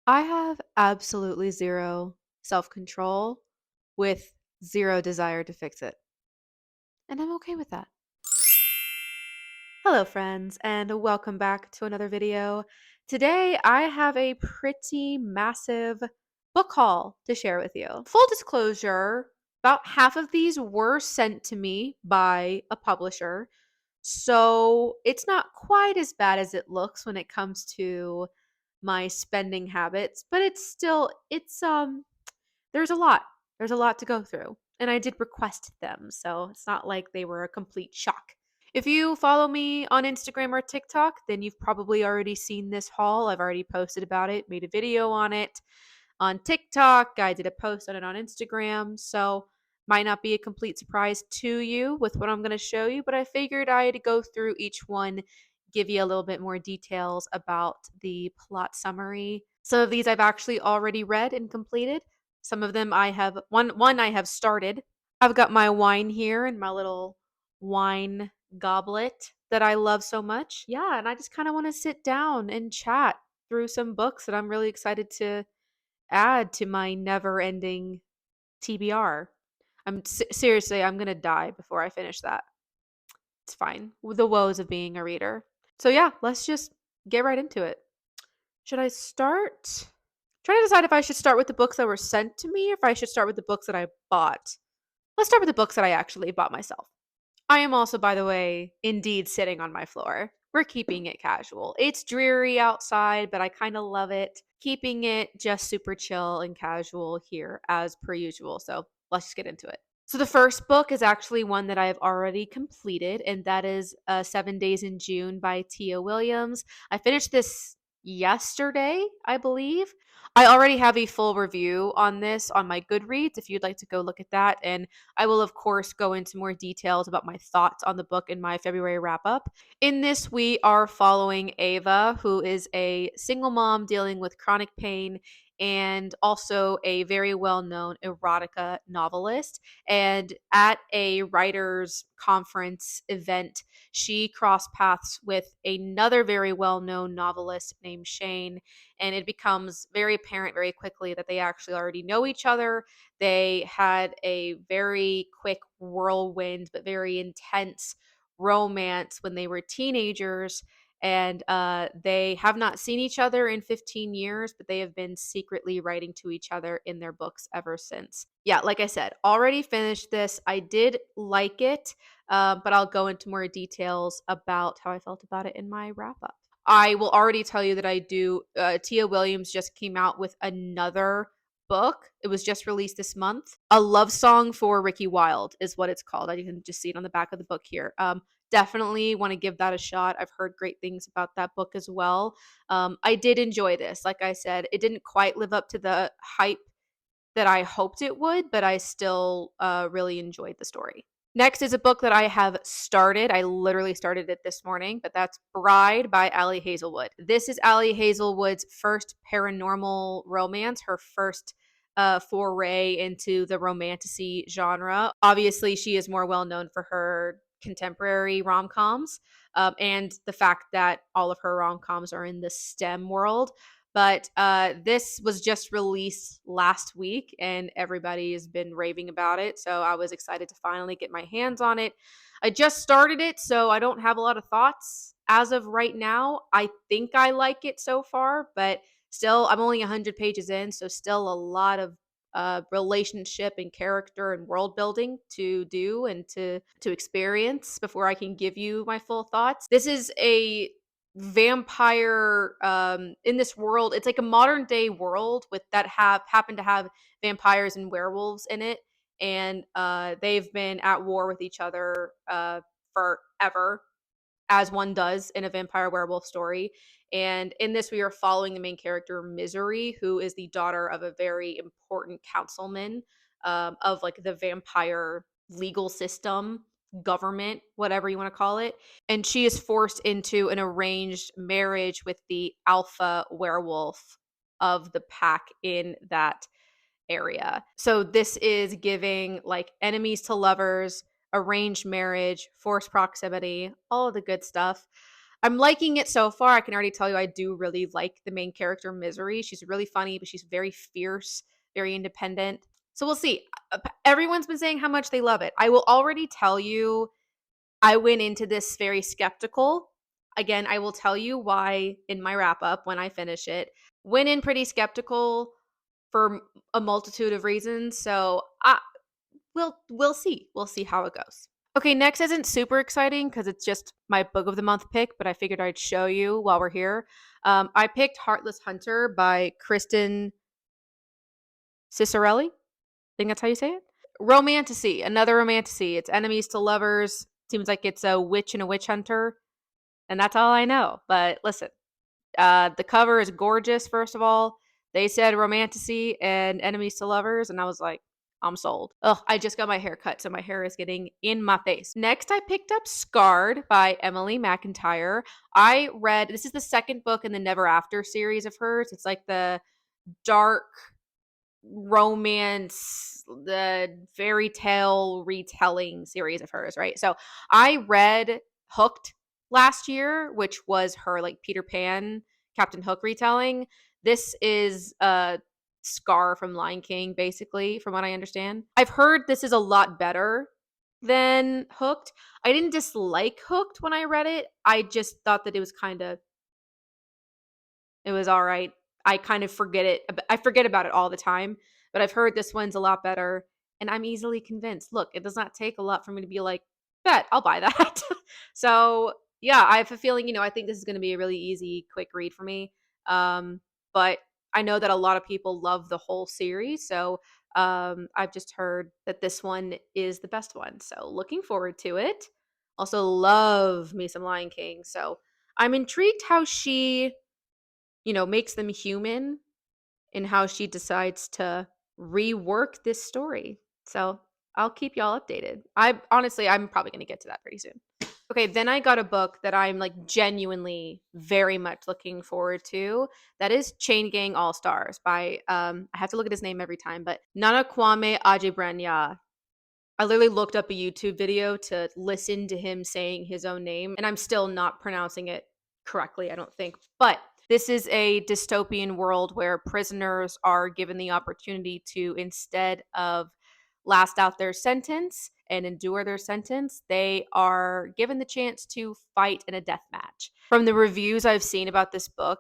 I have absolutely zero self-control with zero desire to fix it. And I'm okay with that. Hello, friends, and welcome back to another video. Today, I have a pretty massive book haul to share with you. Full disclosure, about half of these were sent to me by a publisher. So it's not quite as bad as it looks when it comes to my spending habits, but it's there's a lot. There's a lot to go through. And I did request them, so it's not like they were a complete shock. If you follow me on Instagram or TikTok, then you've probably already seen this haul. I've already posted about it, made a video on it on TikTok. I did a post on it on Instagram. So might not be a complete surprise to you with what I'm going to show you, but I figured I'd go through each one, give you a little bit more details about the plot summary. Some of these I've actually already read and completed. Some of them I have one I have started. I've got my wine here in my little wine goblet that I love so much. Yeah, and I just kind of want to sit down and chat through some books that I'm really excited to add to my never-ending TBR. Seriously, I'm going to die before I finish that. It's fine. The woes of being a reader. So yeah, let's just get right into it. Should I start? Trying to decide if I should start with the books that were sent to me or if I should start with the books that I bought. Let's start with the books that I actually bought myself. I am also, by the way, indeed sitting on my floor. We're keeping it casual. It's dreary outside, but I kind of love it. Keeping it just super chill and casual here as per usual. So let's just get into it. So the first book is actually one that I have already completed, and that is 7 Days in June by Tia Williams. I finished this yesterday, I believe. I already have a full review on this on my Goodreads if you'd like to go look at that. And I will, of course, go into more details about my thoughts on the book in my February wrap up. In this, we are following Ava, who is a single mom dealing with chronic pain and also a very well known erotica novelist. And at a writers' conference event, she crossed paths with another very well known novelist named Shane. And it becomes very apparent very quickly that they actually already know each other. They had a very quick whirlwind, but very intense romance when they were teenagers. And they have not seen each other in 15 years, but they have been secretly writing to each other in their books ever since. Yeah, like I said, already finished this. I did like it, but I'll go into more details about how I felt about it in my wrap up. I will already tell you that I do. Tia Williams just came out with another book. It was just released this month. A Love Song for Ricky Wilde is what it's called. You can just see it on the back of the book here. Definitely want to give that a shot. I've heard great things about that book as well. I did enjoy this. Like I said, it didn't quite live up to the hype that I hoped it would, but I still really enjoyed the story. Next is a book that I have started. I literally started it this morning, but that's Bride by Ali Hazelwood. This is Ali Hazelwood's first paranormal romance, her first foray into the romantasy genre. Obviously, she is more well known for her contemporary rom coms and the fact that all of her rom coms are in the STEM world. But this was just released last week and everybody has been raving about it. So I was excited to finally get my hands on it. I just started it, so I don't have a lot of thoughts as of right now. I think I like it so far, but still, I'm only 100 pages in, so still a lot of relationship and character and world building to do and to experience before I can give you my full thoughts. This is a vampire in this world. It's like a modern day world with that have happen to have vampires and werewolves in it, and they've been at war with each other forever, as one does in a vampire werewolf story. And in this, we are following the main character, Misery, who is the daughter of a very important councilman of like the vampire legal system, government, whatever you want to call it. And she is forced into an arranged marriage with the alpha werewolf of the pack in that area. So this is giving like enemies to lovers, arranged marriage, forced proximity, all of the good stuff. I'm liking it so far. I can already tell you I do really like the main character, Misery. She's really funny, but she's very fierce, very independent. So we'll see. Everyone's been saying how much they love it. I will already tell you, I went into this very skeptical. Again, I will tell you why in my wrap up when I finish it. Went in pretty skeptical for a multitude of reasons. So we'll see. We'll see how it goes. Okay, next isn't super exciting because it's just my book of the month pick, but I figured I'd show you while we're here. I picked Heartless Hunter by Kristen Cicerelli. I think that's how you say it. Romantasy, another romantasy. It's enemies to lovers. Seems like it's a witch and a witch hunter, and that's all I know. But listen, the cover is gorgeous. First of all, they said romantasy and enemies to lovers, and I was like, I'm sold. Ugh, I just got my hair cut, so my hair is getting in my face. Next, I picked up Scarred by Emily McIntyre. I read, this is the second book in the Never After series of hers. It's like the dark romance, the fairy tale retelling series of hers, right? So I read Hooked last year, which was her like Peter Pan, Captain Hook retelling. This is a Scar from Lion King, basically, from what I understand. I've heard this is a lot better than Hooked. I didn't dislike Hooked when I read it. I just thought that it was all right. I kind of forget it. I forget about it all the time, but I've heard this one's a lot better, and I'm easily convinced. Look, it does not take a lot for me to be like, bet, I'll buy that. So, yeah, I have a feeling, I think this is going to be a really easy, quick read for me. But I know that a lot of people love the whole series, so I've just heard that this one is the best one. So, looking forward to it. Also, love me some Lion King. So, I'm intrigued how she makes them human in how she decides to rework this story. So I'll keep y'all updated. I'm probably going to get to that pretty soon. Okay, then I got a book that I'm like genuinely very much looking forward to. That is Chain Gang All Stars by I have to look at his name every time, but Nanakwame Ajibranya. I literally looked up a YouTube video to listen to him saying his own name, and I'm still not pronouncing it correctly, I don't think. But this is a dystopian world where prisoners are given the opportunity to, instead of last out their sentence and endure their sentence, they are given the chance to fight in a death match. From the reviews I've seen about this book,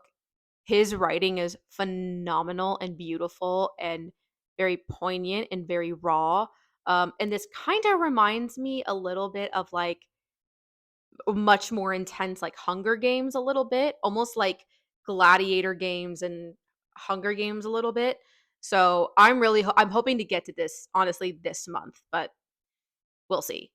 his writing is phenomenal and beautiful and very poignant and very raw. And this kind of reminds me a little bit of like much more intense, like Hunger Games, a little bit, almost like Gladiator games and Hunger Games a little bit. So I'm hoping to get to this honestly this month, but we'll see.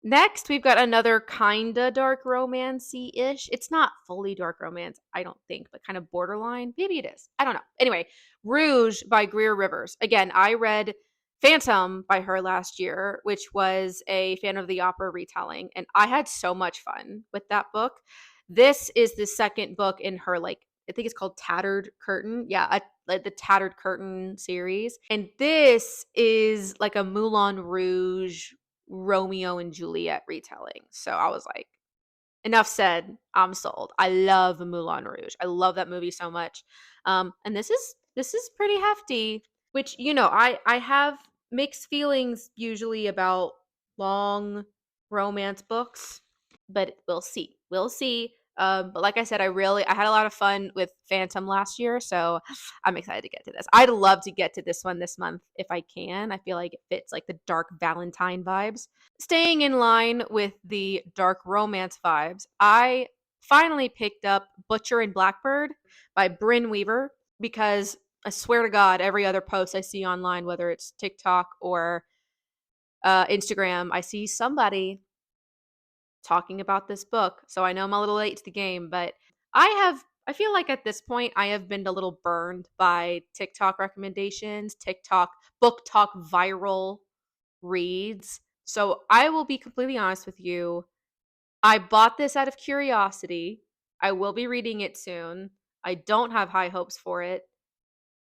Next, we've got another kinda dark romancy-ish. It's not fully dark romance, I don't think, but kind of borderline. Maybe it is. I don't know. Anyway, Rouge by Greer Rivers. Again, I read Phantom by her last year, which was a Fan of the Opera retelling, and I had so much fun with that book. This is the second book in her like I think it's called Tattered Curtain. Yeah, like the Tattered Curtain series. And this is like a Moulin Rouge Romeo and Juliet retelling. So I was like, enough said. I'm sold. I love Moulin Rouge. I love that movie so much. And this is pretty hefty. Which I have mixed feelings usually about long romance books, but we'll see. We'll see. But like I said, I had a lot of fun with Phantom last year, so I'm excited to get to this. I'd love to get to this one this month if I can. I feel like it fits like the dark Valentine vibes. Staying in line with the dark romance vibes, I finally picked up Butcher and Blackbird by Bryn Weaver because I swear to God, every other post I see online, whether it's TikTok or Instagram, I see somebody talking about this book. So I know I'm a little late to the game, but I feel like at this point I have been a little burned by TikTok recommendations, TikTok book talk viral reads. So I will be completely honest with you. I bought this out of curiosity. I will be reading it soon. I don't have high hopes for it,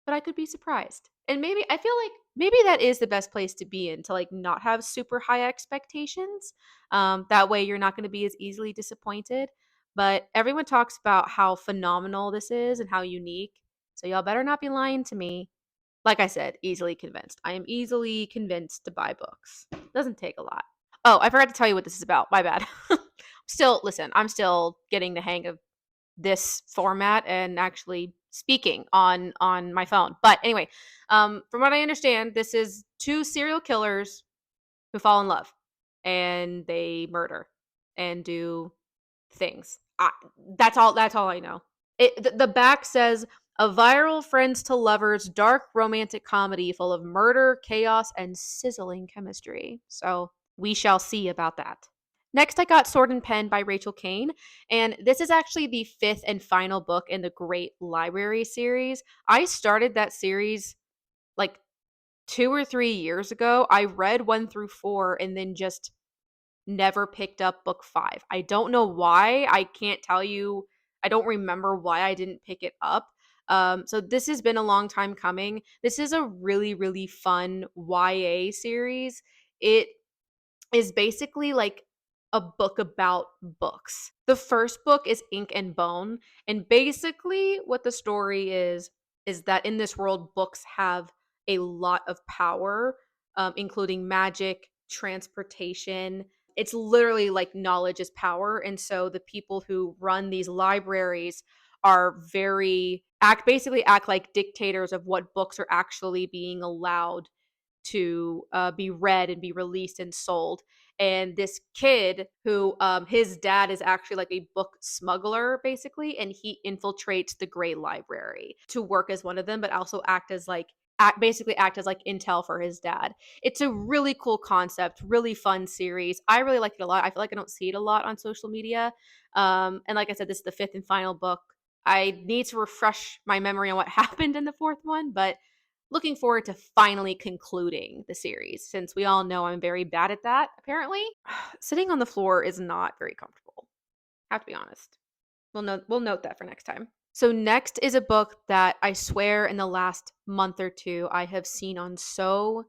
but I could be surprised. And maybe I feel like maybe that is the best place to be in, to like not have super high expectations. That way you're not going to be as easily disappointed. but everyone talks about how phenomenal this is and how unique. So y'all better not be lying to me. Like I said, easily convinced. I am easily convinced to buy books. Doesn't take a lot. Oh, I forgot to tell you what this is about. My bad. I'm still getting the hang of this format and actually speaking on my phone. But anyway, from what I understand, this is two serial killers who fall in love and they murder and do things. That's all I know. The back says a viral friends to lovers dark romantic comedy full of murder, chaos, and sizzling chemistry. So we shall see about that. Next, I got Sword and Pen by Rachel Kane, and this is actually the fifth and final book in the Great Library series. I started that series like 2 or 3 years ago. I read 1 through 4 and then just never picked up book 5. I don't know why. I can't tell you. I don't remember why I didn't pick it up. So this has been a long time coming. This is a really, really fun YA series. It is basically like a book about books. The first book is Ink and Bone, and basically what the story is that in this world books have a lot of power, including magic, transportation. It's literally like knowledge is power, and so the people who run these libraries are very act like dictators of what books are actually being allowed to be read and be released and sold. And this kid who his dad is actually like a book smuggler basically, and he infiltrates the Gray Library to work as one of them, but also basically act as like intel for his dad. It's a really cool concept, really fun series. I really like it a lot. I feel like I don't see it a lot on social media. And like I said, this is the fifth and final book. I need to refresh my memory on what happened in the fourth one, but looking forward to finally concluding the series since we all know I'm very bad at that, apparently. Sitting on the floor is not very comfortable. Have to be honest. We'll note that for next time. So next is a book that I swear in the last month or two I have seen on so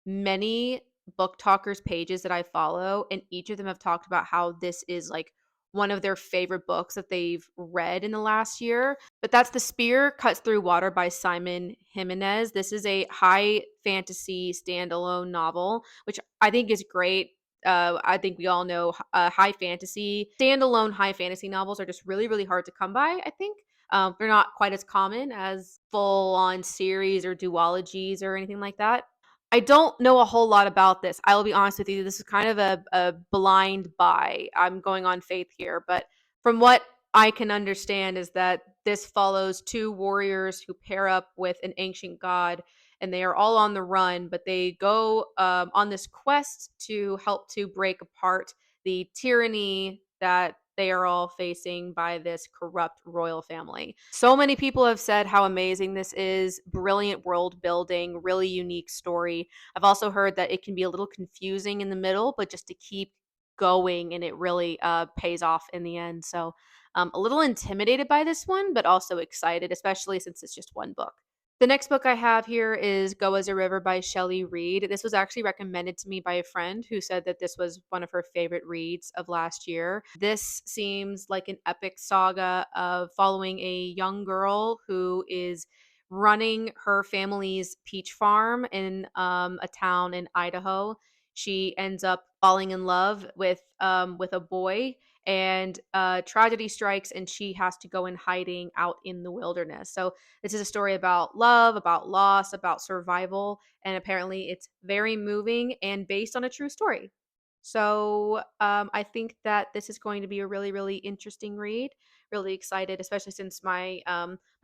many book talkers pages that I follow, and each of them have talked about how this is like one of their favorite books that they've read in the last year. But that's The Spear Cuts Through Water by Simon Jimenez. This is a high fantasy standalone novel, which I think is great. I think we all know standalone high fantasy novels are just really, really hard to come by, I think. They're not quite as common as full on series or duologies or anything like that. I don't know a whole lot about this. I will be honest with you. This is kind of a blind buy. I'm going on faith here. But from what I can understand, is that this follows two warriors who pair up with an ancient god, and they are all on the run, but they go on this quest to help to break apart the tyranny that they are all facing by this corrupt royal family. So many people have said how amazing this is, brilliant world building, really unique story. I've also heard that it can be a little confusing in the middle, but just to keep going and it really pays off in the end. So a little intimidated by this one, but also excited, especially since it's just one book. The next book I have here is Go as a River by Shelley Reed. This was actually recommended to me by a friend who said that this was one of her favorite reads of last year. This seems like an epic saga of following a young girl who is running her family's peach farm in a town in Idaho. She ends up falling in love with a boy, and tragedy strikes, and she has to go in hiding out in the wilderness. So this is a story about love, about loss, about survival, and apparently it's very moving and based on a true story. So I think that this is going to be a really, really interesting read. Really excited, especially since my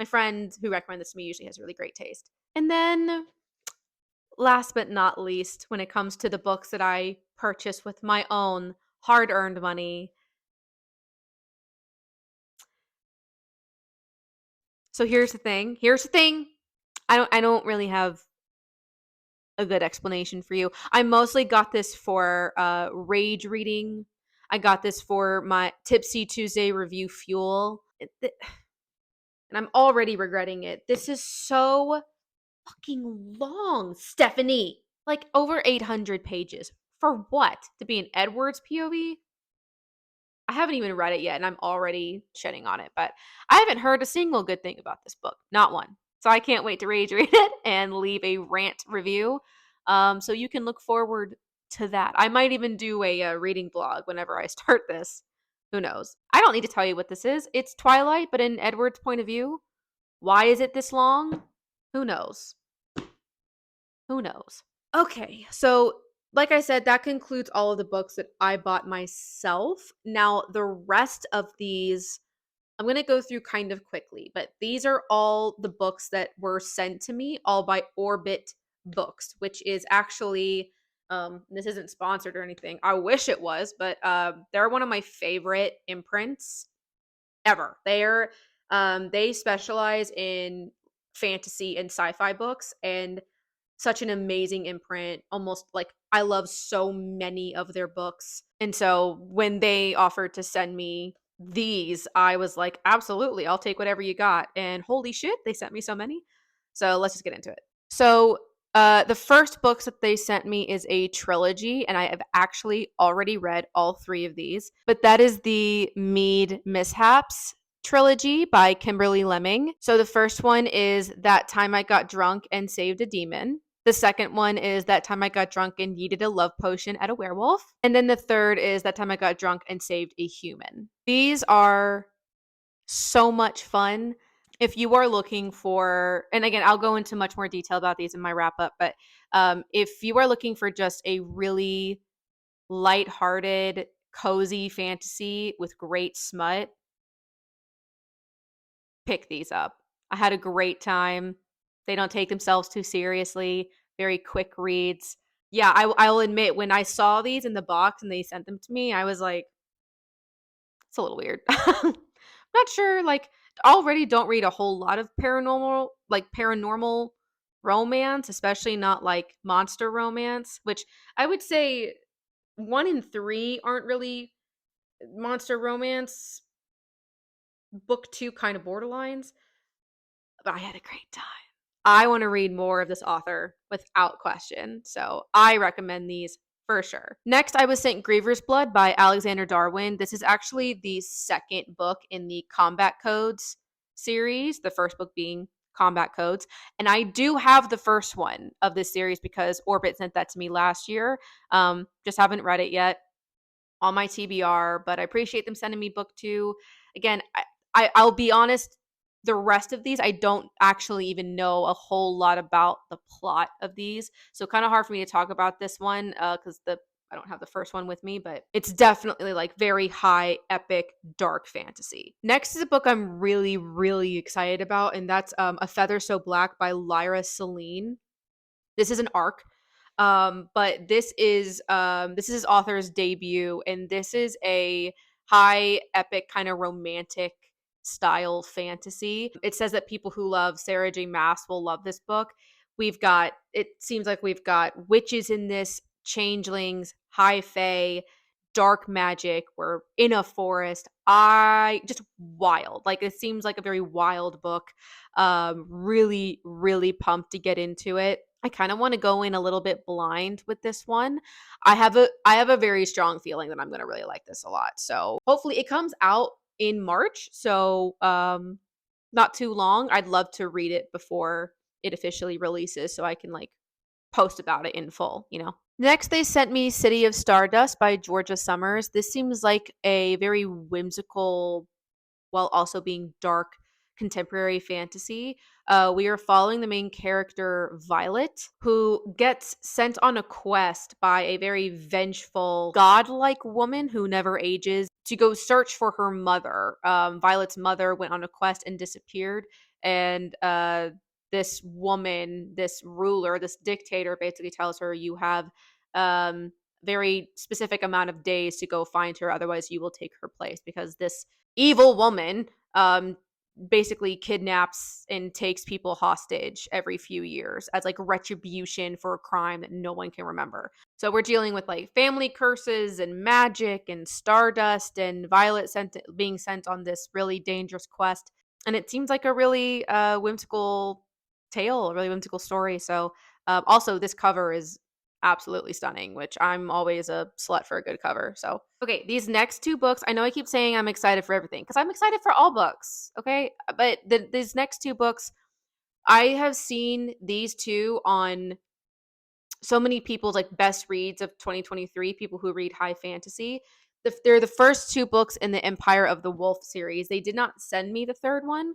friend who recommended this to me usually has really great taste. And then, last but not least, when it comes to the books that I purchase with my own hard-earned money. So here's the thing. I don't really have a good explanation for you. I mostly got this for rage reading. I got this for my Tipsy Tuesday review fuel. And I'm already regretting it. This is so fucking long, Stephanie. Like over 800 pages. For what? To be an Edwards POV? I haven't even read it yet and I'm already shitting on it, but I haven't heard a single good thing about this book. Not one. So I can't wait to read it and leave a rant review. So you can look forward to that. I might even do a reading blog whenever I start this. Who knows? I don't need to tell you what this is. It's Twilight, but in Edward's point of view. Why is it this long? Who knows? Who knows? Okay, so like I said, that concludes all of the books that I bought myself. Now, the rest of these, I'm going to go through kind of quickly, but these are all the books that were sent to me, all by Orbit Books, which is actually, this isn't sponsored or anything. I wish it was, but they're one of my favorite imprints ever. They specialize in fantasy and sci-fi books, and such an amazing imprint. Almost like I love so many of their books. And so when they offered to send me these, I was like, absolutely, I'll take whatever you got. And holy shit, they sent me so many. So let's just get into it. So the first books that they sent me is a trilogy, and I have actually already read all three of these. But that is the Mead Mishaps trilogy by Kimberly Lemming. So the first one is That Time I Got Drunk and Saved a Demon. The second one is That Time I Got Drunk and Yeeted a Love Potion at a Werewolf. And then the third is That Time I Got Drunk and Saved a Human. These are so much fun. If you are looking for, and again, I'll go into much more detail about these in my wrap up, but if you are looking for just a really lighthearted, cozy fantasy with great smut, pick these up. I had a great time. They don't take themselves too seriously, very quick reads. Yeah, I'll admit, when I saw these in the box and they sent them to me, I was like, it's a little weird. Not sure, like, already don't read a whole lot of paranormal romance, especially not like monster romance, which I would say 1 in 3 aren't really monster romance. Book 2 kind of borderlines, but I had a great time. I want to read more of this author without question, so I recommend these for sure. Next, I was sent Griever's Blood by Alexander Darwin. This is actually the second book in the Combat Codes series, the first book being Combat Codes. And I do have the first one of this series because Orbit sent that to me last year. Just haven't read it yet, on my TBR, but I appreciate them sending me book 2. Again, I'll be honest, the rest of these, I don't actually even know a whole lot about the plot of these. So kind of hard for me to talk about this one because I don't have the first one with me, but it's definitely like very high, epic, dark fantasy. Next is a book I'm really, really excited about, and that's A Feather So Black by Lyra Seline. This is an arc, but this is his author's debut, and this is a high epic kind of romantic style fantasy. It says that people who love Sarah J Maas will love this book. It seems like we've got witches in this, changelings, high fae, dark magic. We're in a forest. I just wild. Like, it seems like a very wild book. Really, really pumped to get into it. I kind of want to go in a little bit blind with this one. I have a very strong feeling that I'm going to really like this a lot. So hopefully it comes out in March. So not too long. I'd love to read it before it officially releases so I can like post about it in full, you know. Next, they sent me City of Stardust by Georgia Summers. This seems like a very whimsical, while also being dark, contemporary fantasy. We are following the main character, Violet, who gets sent on a quest by a very vengeful, godlike woman who never ages to go search for her mother. Violet's mother went on a quest and disappeared, and this woman, this ruler, this dictator basically tells her, you have very specific amount of days to go find her, otherwise you will take her place, because this evil woman basically kidnaps and takes people hostage every few years as like retribution for a crime that no one can remember. So we're dealing with like family curses and magic and Stardust, and Violet being sent on this really dangerous quest. And it seems like a really whimsical tale, a really whimsical story. So also this cover is absolutely stunning, which I'm always a slut for a good cover. So, okay, these next two books, I know I keep saying I'm excited for everything because I'm excited for all books, okay? But these next two books, I have seen these two on so many people's like best reads of 2023, people who read high fantasy. They're the first two books in the Empire of the Wolf series. They did not send me the third one,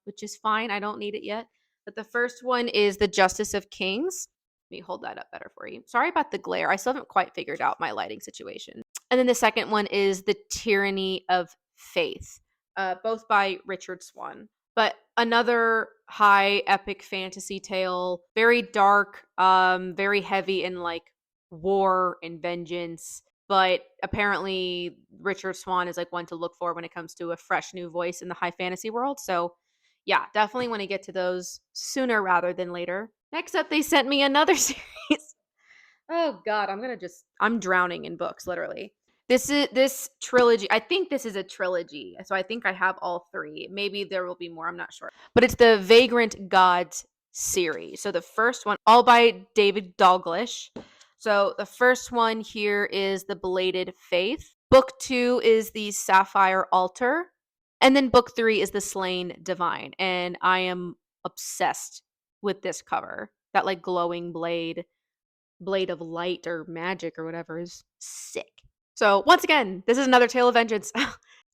which is fine. I don't need it yet. But the first one is The Justice of Kings. Let me hold that up better for you. Sorry about the glare. I still haven't quite figured out my lighting situation. And then the second one is The Tyranny of Faith, both by Richard Swan. But another high epic fantasy tale, very dark, very heavy in like war and vengeance. But apparently, Richard Swan is like one to look for when it comes to a fresh new voice in the high fantasy world. So, yeah, definitely want to get to those sooner rather than later. Next up, they sent me another series. Oh God, I'm drowning in books, literally. This trilogy. I think this is a trilogy, so I think I have all three. Maybe there will be more. I'm not sure, but it's the Vagrant Gods series. So the first one, all by David Dalglish. So the first one here is The Belated Faith. Book 2 is The Sapphire Altar, and then book 3 is The Slain Divine. And I am obsessed with this cover. That like glowing blade of light or magic or whatever is sick. So once again, this is another tale of vengeance.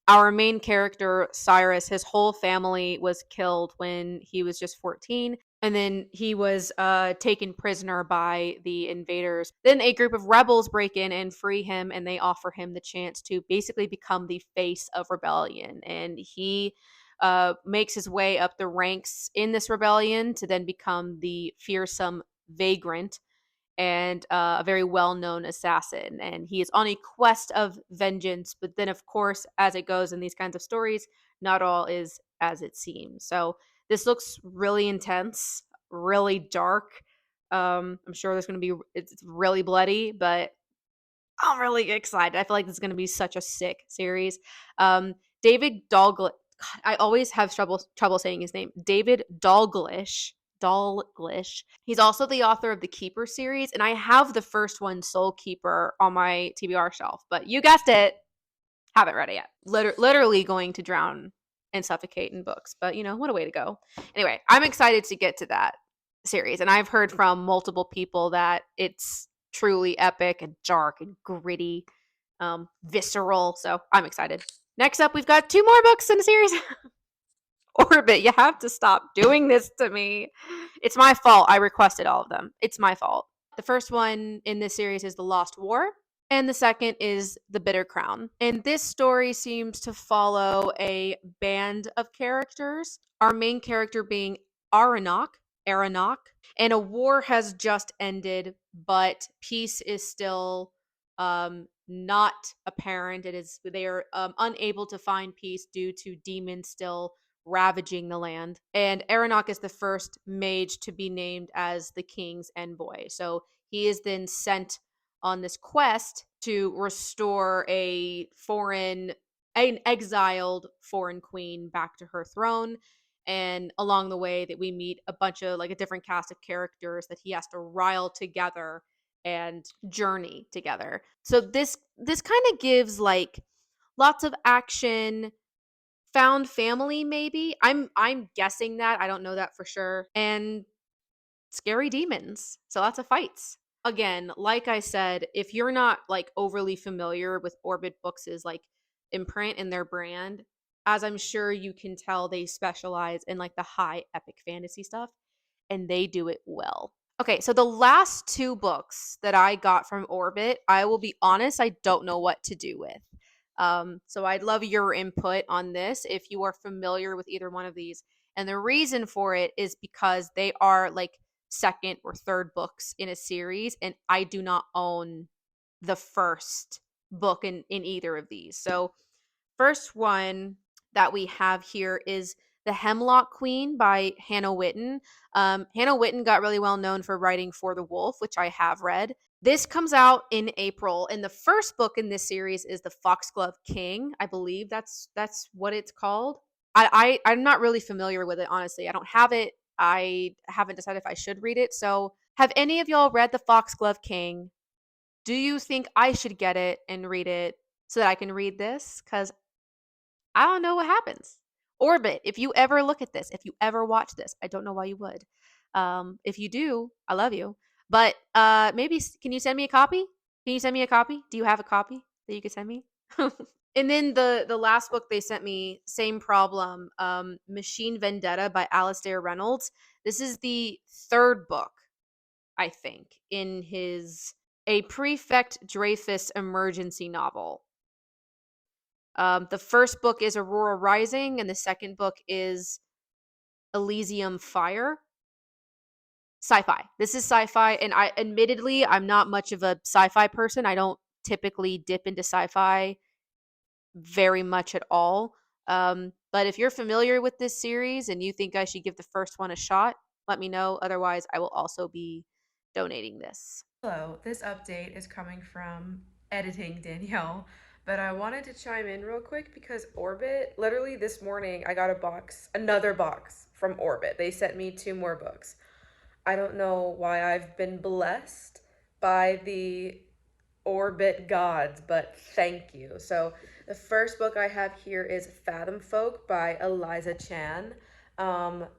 Our main character, Cyrus, his whole family was killed when he was just 14. And then he was taken prisoner by the invaders. Then a group of rebels break in and free him, and they offer him the chance to basically become the face of rebellion. And he makes his way up the ranks in this rebellion to then become the fearsome Vagrant, and a very well-known assassin, and he is on a quest of vengeance. But then of course, as it goes in these kinds of stories, not all is as it seems. So this looks really intense, really dark. I'm sure there's going to be, it's really bloody, but I'm really excited. I feel like this is going to be such a sick series. David Dalglish, I always have trouble saying his name. David Dalglish. Dalglish. He's also the author of the Keeper series, and I have the first one, Soul Keeper, on my TBR shelf. But you guessed it, haven't read it yet. Literally going to drown and suffocate in books, but you know, what a way to go. Anyway, I'm excited to get to that series, and I've heard from multiple people that it's truly epic and dark and gritty, visceral. So I'm excited. Next up, we've got 2 more books in the series. Orbit, you have to stop doing this to me. It's my fault. I requested all of them. It's my fault. The first one in this series is The Lost War, and the second is The Bitter Crown. And this story seems to follow a band of characters, our main character being Aranok, and a war has just ended, but peace is still not apparent. They are unable to find peace due to demons still ravaging the land. And Aranok is the first mage to be named as the king's envoy. So he is then sent on this quest to restore an exiled foreign queen back to her throne. And along the way that we meet a bunch of like a different cast of characters that he has to rile together and journey together. So this kind of gives like lots of action, found family, maybe. I'm guessing that. I don't know that for sure. And scary demons. So lots of fights. Again, like I said, if you're not like overly familiar with Orbit Books' like imprint and their brand, as I'm sure you can tell, they specialize in like the high epic fantasy stuff, and they do it well. Okay, so the last 2 books that I got from Orbit, I will be honest, I don't know what to do with. So I'd love your input on this if you are familiar with either one of these. And the reason for it is because they are like second or third books in a series, and I do not own the first book in either of these. So first one that we have here is The Hemlock Queen by Hannah Witten. Hannah Witten got really well known for writing For the Wolf, which I have read. This comes out in April, and the first book in this series is The Foxglove King. I believe that's what it's called. I'm not really familiar with it, honestly. I don't have it. I haven't decided if I should read it. So Have any of y'all read The Foxglove King? Do you think I should get it and read it so that I can read this? Because I don't know what happens. Orbit, if you ever look at this, if you ever watch this, I don't know why you would. If you do, I love you. But maybe can you send me a copy? Can you send me a copy? Do you have a copy that you could send me? And then the last book they sent me, same problem, Machine Vendetta by Alastair Reynolds. This is the third book, I think, in his A Prefect Dreyfus emergency novel. The first book is Aurora Rising, and the second book is Elysium Fire. Sci-fi. This is sci-fi, and I'm not much of a sci-fi person. I don't typically dip into sci-fi very much at all. But if you're familiar with this series and you think I should give the first one a shot, let me know. Otherwise, I will also be donating this. Hello, this update is coming from editing Danielle, but I wanted to chime in real quick because Orbit, literally this morning, I got another box from Orbit. They sent me 2 more books. I don't know why I've been blessed by the Orbit gods, but thank you. So the first book I have here is Fathom Folk by Eliza Chan.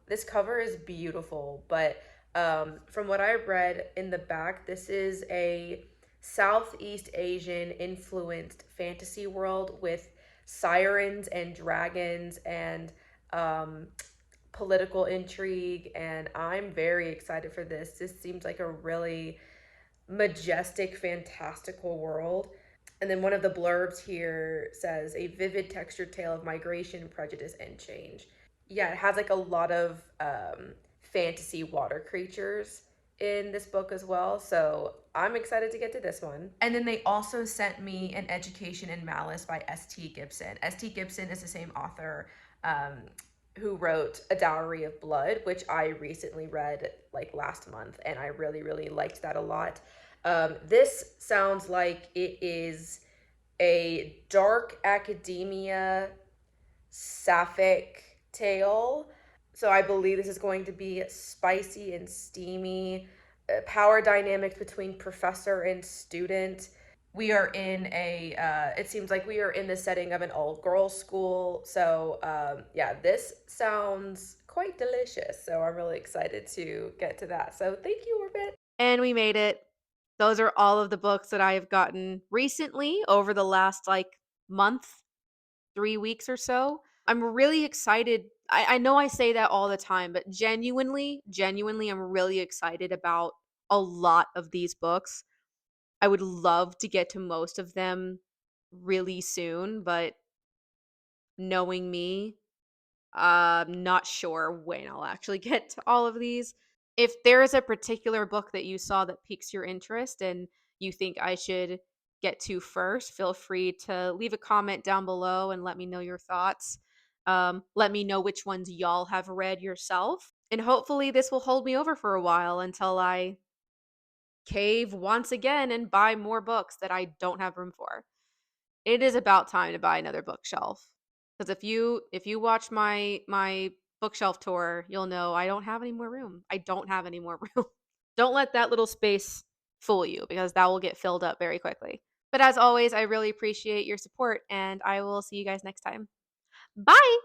This cover is beautiful, but from what I read in the back, this is a Southeast Asian influenced fantasy world with sirens and dragons and political intrigue, and I'm very excited for this. This seems like a really majestic, fantastical world. And then one of the blurbs here says a vivid textured tale of migration, prejudice, and change. Yeah, it has like a lot of fantasy water creatures in this book as well. So I'm excited to get to this one. And then they also sent me An Education in Malice by S.T. Gibson. S.T. Gibson is the same author who wrote A Dowry of Blood, which I recently read like last month, and I really, really liked that a lot. This sounds like it is a dark academia sapphic tale. So I believe this is going to be spicy and steamy. Power dynamics between professor and student. We are in it seems like we are in the setting of an old girls' school. So yeah, this sounds quite delicious. So I'm really excited to get to that. So thank you, Orbit. And we made it. Those are all of the books that I have gotten recently over the last month, 3 weeks or so. I'm really excited. I know I say that all the time, but genuinely, I'm really excited about a lot of these books. I would love to get to most of them really soon, but knowing me, I'm not sure when I'll actually get to all of these. If there is a particular book that you saw that piques your interest and you think I should get to first, feel free to leave a comment down below and let me know your thoughts. Let me know which ones y'all have read yourself. And hopefully, this will hold me over for a while until I cave once again and buy more books that I don't have room for. It is about time to buy another bookshelf. Because if you watch my bookshelf tour, you'll know I don't have any more room. I don't have any more room. Don't let that little space fool you because that will get filled up very quickly. But as always, I really appreciate your support and I will see you guys next time. Bye.